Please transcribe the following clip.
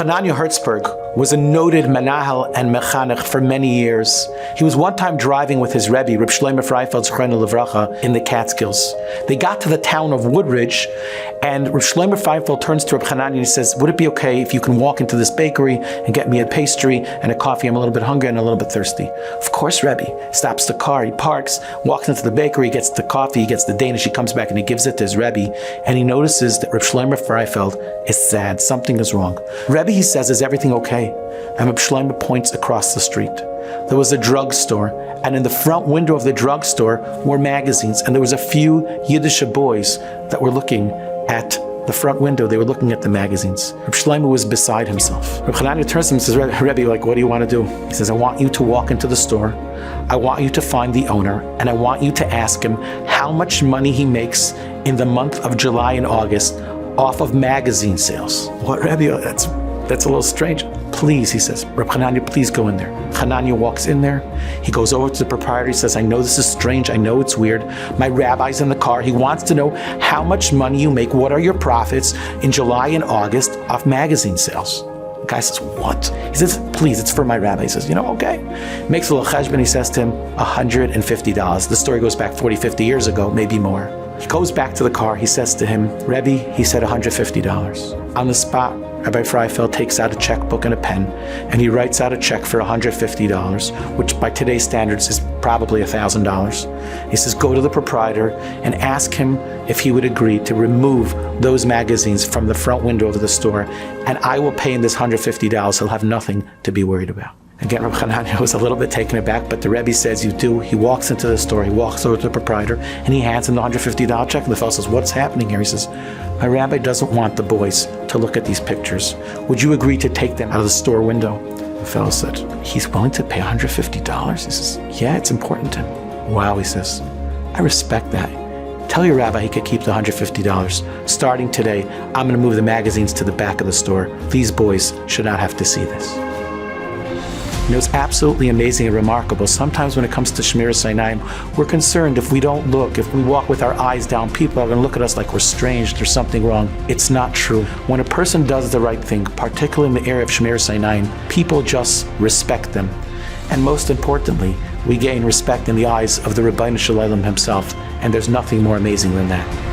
Hanania Hertzberg was a noted manahel and mechanech for many years. He was one time driving with his Rebbe, Reb Shlomo Freifeld Zechrono Livracha, in the Catskills. They got to the town of Woodridge, and Reb Shlomo Freifeld turns to Reb Hanania and he says, would it be okay if you can walk into this bakery and get me a pastry and a coffee? I'm a little bit hungry and a little bit thirsty. Of course, Rebbe. Stops the car, he parks, walks into the bakery, gets the coffee, he gets the Danish, he comes back and he gives it to his Rebbe, and he notices that Reb Shlomo Freifeld is sad. Something is wrong. Rebbe, he says, is everything okay? And Reb Shlomo points across the street. There was a drugstore, and in the front window of the drugstore were magazines, and there was a few Yiddish boys that were looking at the front window. They were looking at the magazines. Reb Shlomo was beside himself. Reb Hanania turns to him and says, Rebbe, what do you want to do? He says, I want you to walk into the store. I want you to find the owner, and I want you to ask him how much money he makes in the month of July and August off of magazine sales. What, Rebbe? That's a little strange. Please, he says, Reb Hanania, please go in there. Hanania walks in there. He goes over to the proprietor. He says, I know this is strange. I know it's weird. My rabbi's in the car. He wants to know how much money you make. What are your profits in July and August off magazine sales? The guy says, what? He says, please, it's for my rabbi. He says, okay. Makes a little cheshbon. He says to him, $150. The story goes back 40, 50 years ago, maybe more. He goes back to the car. He says to him, Rebbe, he said $150. On the spot, Rabbi Freifeld takes out a checkbook and a pen, and he writes out a check for $150, which by today's standards is probably $1,000. He says, go to the proprietor and ask him if he would agree to remove those magazines from the front window of the store, and I will pay him this $150. He'll have nothing to be worried about. Again, Reb Hanania was a little bit taken aback, but the Rebbe says you do. He walks into the store, he walks over to the proprietor, and he hands him the $150 check. And the fellow says, what's happening here? He says, my rabbi doesn't want the boys to look at these pictures. Would you agree to take them out of the store window? The fellow said, he's willing to pay $150? He says, yeah, it's important to him. Wow, he says, I respect that. Tell your rabbi he could keep the $150. Starting today, I'm going to move the magazines to the back of the store. These boys should not have to see this. It's absolutely amazing and remarkable. Sometimes when it comes to Shemirat Enayim, we're concerned if we don't look, if we walk with our eyes down, people are going to look at us like we're strange, there's something wrong. It's not true. When a person does the right thing, particularly in the area of Shemirat Enayim, people just respect them. And most importantly, we gain respect in the eyes of the Ribbono Shel Olam himself, and there's nothing more amazing than that.